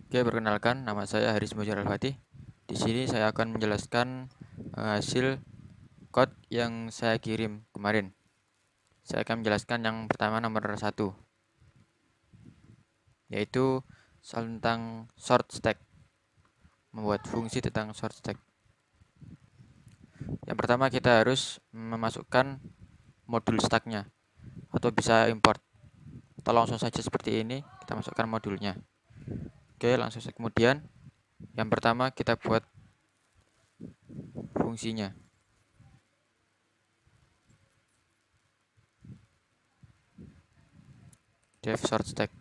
Oke, perkenalkan nama saya Haris Mujar Al-Fatih. Di sini saya akan menjelaskan hasil code yang saya kirim kemarin. Saya akan menjelaskan yang pertama nomor 1, yaitu tentang short stack, membuat fungsi tentang short stack. Yang pertama kita harus memasukkan modul stacknya atau bisa import. Atau langsung saja seperti ini, kita masukkan modulnya. Oke, langsung saja. Kemudian yang pertama kita buat fungsinya. Def short stack.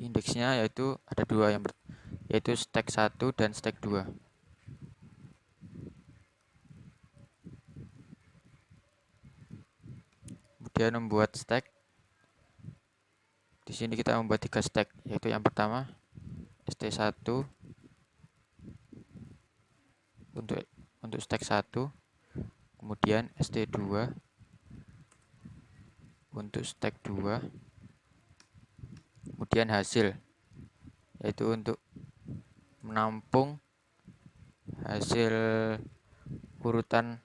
Indeksnya yaitu ada dua, yaitu stack 1 dan stack 2. Kemudian membuat stack. Di sini kita membuat 3 stack, yaitu yang pertama st1 untuk stack 1, kemudian st2 untuk stack 2, kemudian hasil, yaitu untuk menampung hasil urutan,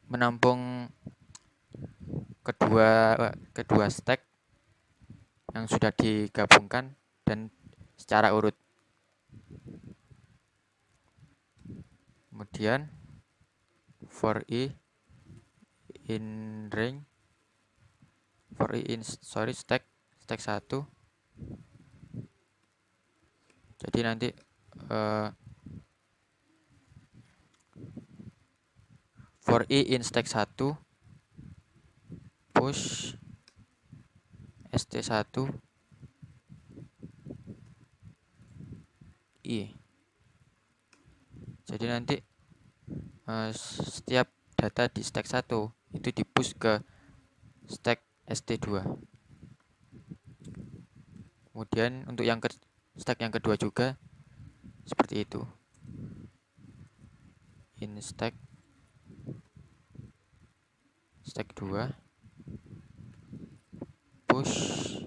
menampung kedua stack yang sudah digabungkan dan secara urut. Kemudian for i in stack 1. Jadi nanti for i in stack 1 push st1 i. Jadi nanti setiap data di stack 1 itu di-push ke stack st2. Kemudian untuk stack yang kedua juga seperti itu. In stack 2 push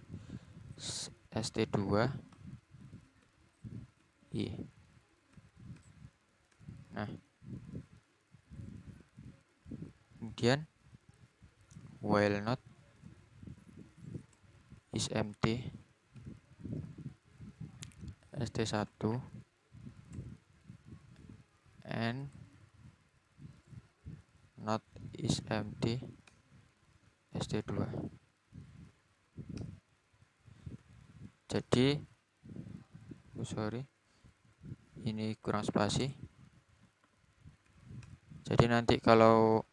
st2 i. Nah, kemudian while not is empty st1 and not is empty st2. Jadi ini kurang spasi. Jadi nanti kalau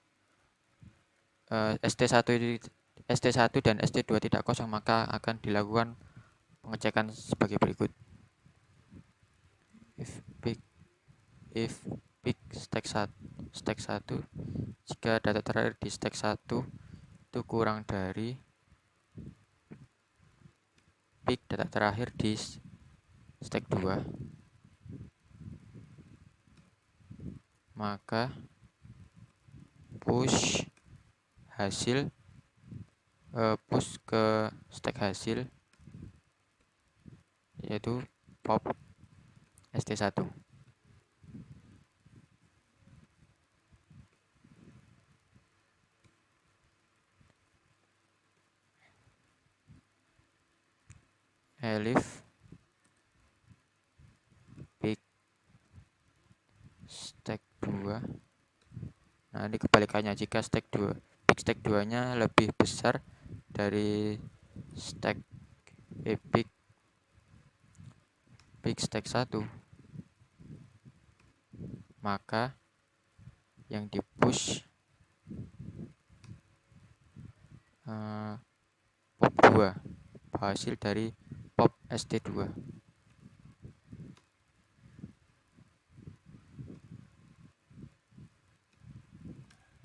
st1 dan st2 tidak kosong, maka akan dilakukan pengecekan sebagai berikut. If big stack 1, jika data terakhir di stack 1 itu kurang dari big data terakhir di stack 2, maka push ke stack hasil, yaitu pop st1. Elif big stack 2. Nah, ini kebalikannya. Jika big stack 2 nya lebih besar dari big stack 1, maka yang di push pop 2, hasil dari pop st2.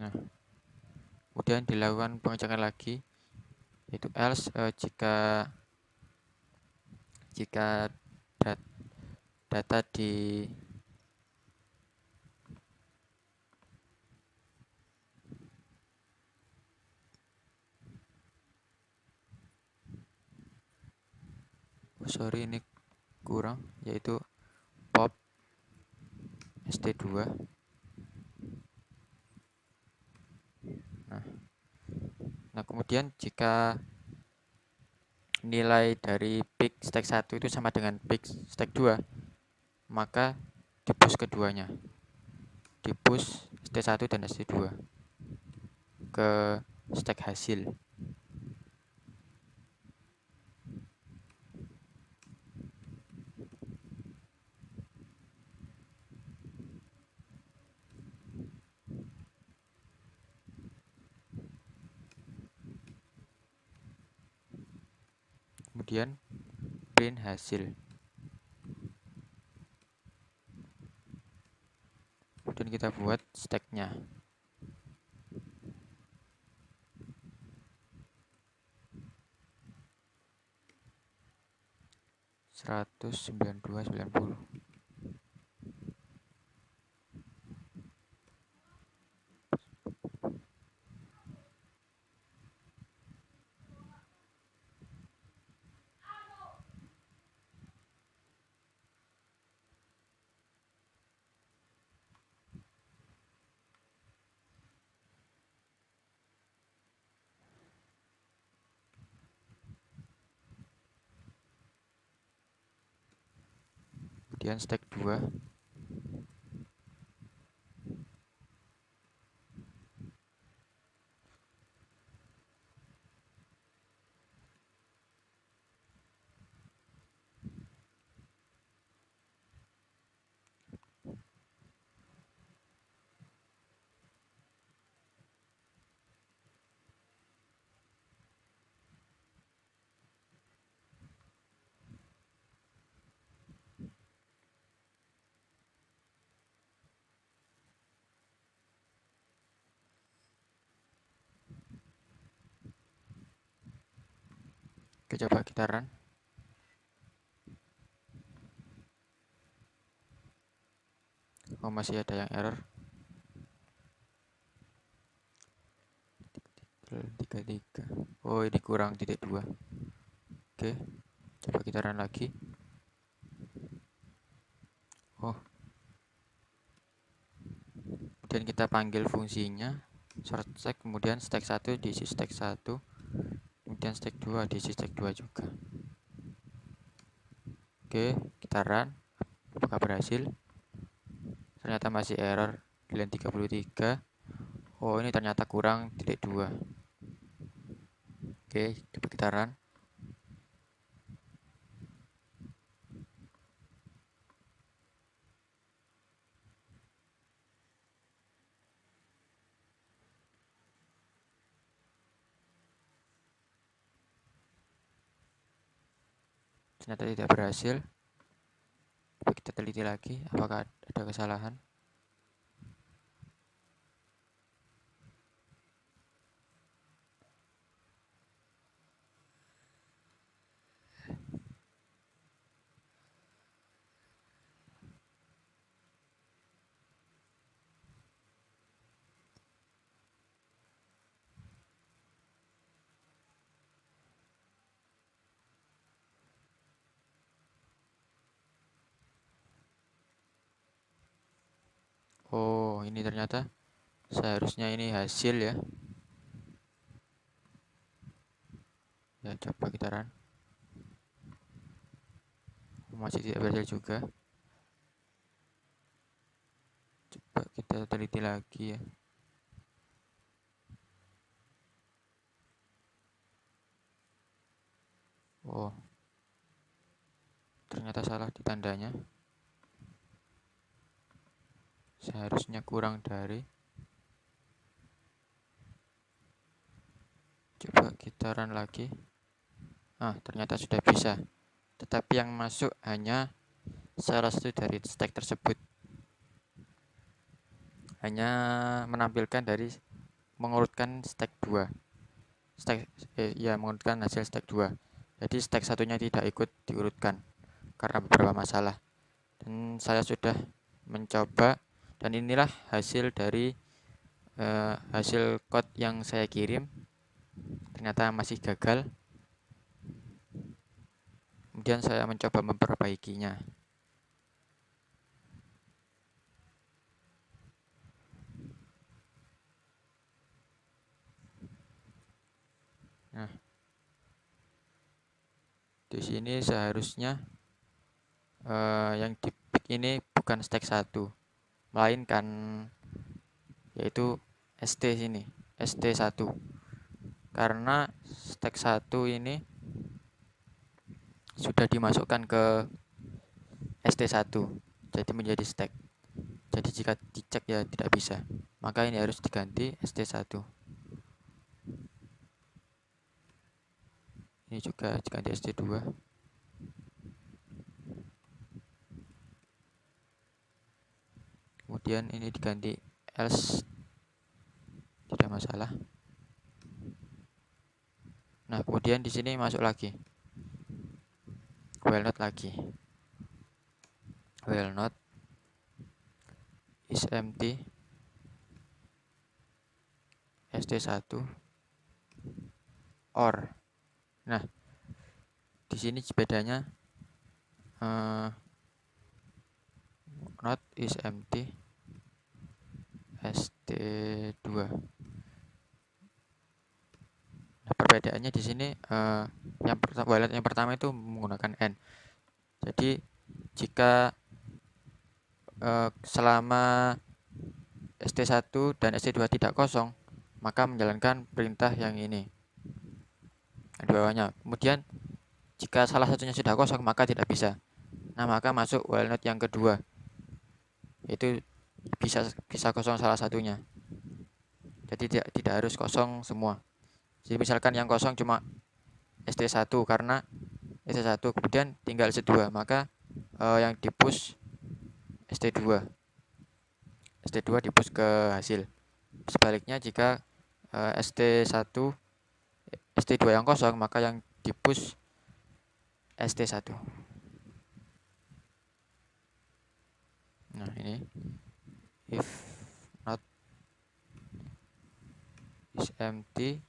Nah, kemudian dilakukan pengecekan lagi, yaitu else jika data di sorry ini kurang, yaitu pop st2. Nah kemudian jika nilai dari peak stack 1 itu sama dengan peak stack 2, maka dipush keduanya, dipush st1 dan st2 ke stack hasil. Kemudian print hasil. Kemudian kita buat stacknya. Seratus 9290. Kemudian stack 2. Oke, coba kita run. Oh, masih ada yang error. 33. Oh, ini kurang titik 2. Oke, coba kita run lagi. Oh, kemudian kita panggil fungsinya sort stack, kemudian stack 1 diisi stack 1, kemudian stack 2 diisi stack 2 juga. Oke, kita run. Apakah berhasil? Ternyata masih error nilai 33. Oh, ini ternyata kurang titik 2. Oke, coba kita run. Ternyata tidak berhasil. Coba kita teliti lagi apakah ada kesalahan. Oh, ini ternyata seharusnya ini hasil ya. Ya, coba kita run. Masih tidak berhasil juga. Coba kita teliti lagi ya. Oh, ternyata salah di tandanya. Seharusnya kurang dari. Coba kita run lagi. Ternyata sudah bisa. Tetapi yang masuk hanya salah satu dari stack tersebut. Hanya menampilkan dari mengurutkan stack 2. Mengurutkan hasil stack 2. Jadi stack satunya tidak ikut diurutkan karena beberapa masalah. Dan saya sudah mencoba, dan inilah hasil dari hasil code yang saya kirim. Ternyata masih gagal Kemudian saya mencoba memperbaikinya. Nah, di sini seharusnya yang di pick ini bukan stack 1, melainkan yaitu ST sini, ST1. Karena stack 1 ini sudah dimasukkan ke ST1, jadi menjadi stack. Jadi jika dicek ya tidak bisa. Maka ini harus diganti ST1. Ini juga diganti ST2. Kemudian ini diganti else, tidak masalah. Nah, kemudian di sini masuk lagi while not lagi. While not is empty st1 or. Nah, di sini bedanya not is empty st2. Nah, perbedaannya di sini yang pertama itu menggunakan n. Jadi jika selama st1 dan st2 tidak kosong, maka menjalankan perintah yang ini di bawahnya. Kemudian jika salah satunya sudah kosong maka tidak bisa. Nah, maka masuk while not yang kedua, yaitu bisa kosong salah satunya. Jadi tidak harus kosong semua. Jadi misalkan yang kosong cuma st1 karena st1, kemudian tinggal st2, maka yang di push st2 di push ke hasil. Sebaliknya jika st1 st2 yang kosong, maka yang di push st1. Nah, ini if not is empty,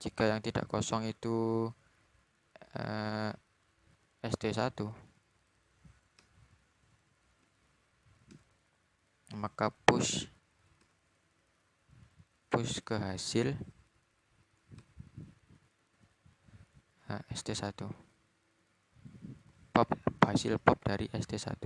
jika yang tidak kosong itu st1, maka push ke hasil st1, pop hasil pop dari st1.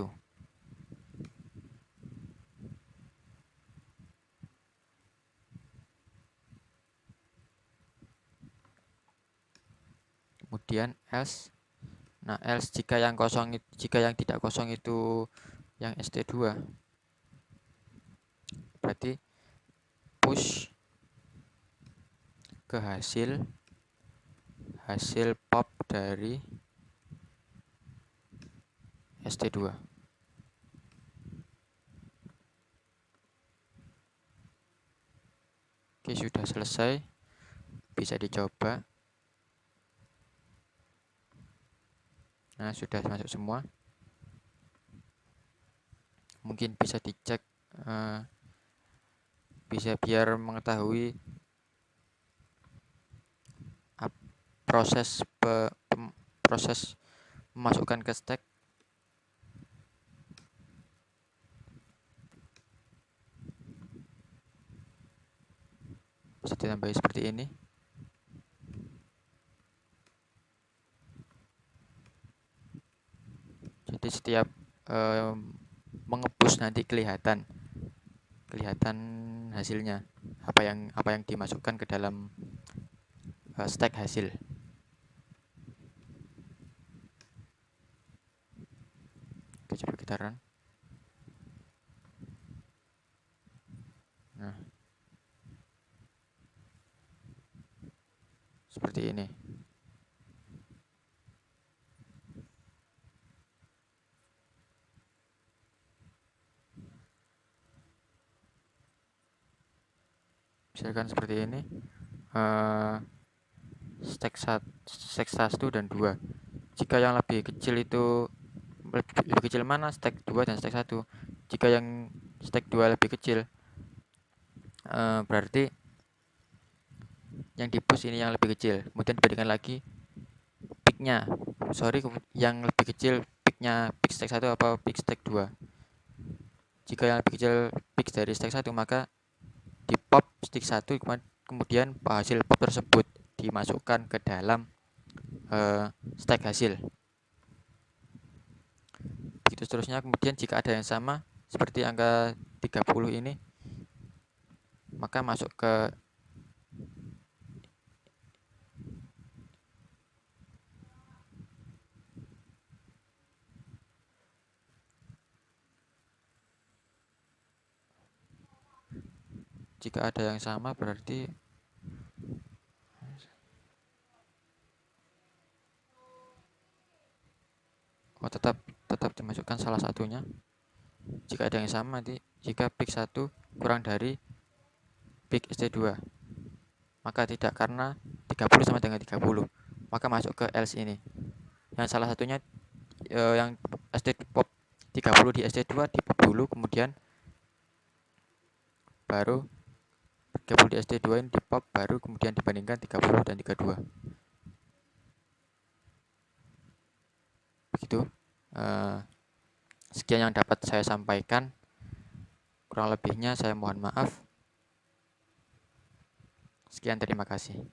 Kemudian else. Nah, else jika yang tidak kosong itu yang st2, berarti push ke hasil pop dari st2. Oke, sudah selesai, bisa dicoba. Nah, sudah masuk semua. Mungkin bisa dicek, bisa biar mengetahui proses memasukkan ke stack. Bisa ditambahi seperti ini. Jadi setiap mengebus nanti kelihatan hasilnya, apa yang dimasukkan ke dalam stack hasil. Oke, coba kita run. Nah, seperti ini. Misalkan seperti ini, stack 1 dan 2. Jika yang lebih kecil itu lebih kecil mana, stack 2 dan stack 1. Jika yang stack 2 lebih kecil, berarti yang di push ini yang lebih kecil. Kemudian dibandingkan lagi picknya yang lebih kecil peaknya peak stack 1 apa peak stack 2. Jika yang lebih kecil peak dari stack 1, maka di pop stick 1, kemudian hasil pop tersebut dimasukkan ke dalam stack hasil. Begitu seterusnya. Kemudian jika ada yang sama seperti angka 30 ini, maka masuk ke jika ada yang sama berarti tetap dimasukkan salah satunya. Jika ada yang sama, nanti jika peak 1 kurang dari peak ST2, maka tidak, karena 30 sama dengan 30, maka masuk ke else ini. Yang salah satunya yang ST pop 30 di ST2 di pop dulu, kemudian baru 30 di ST2 ini di pop, baru kemudian dibandingkan 30 dan 32. Begitu. Sekian yang dapat saya sampaikan. Kurang lebihnya saya mohon maaf. Sekian, terima kasih.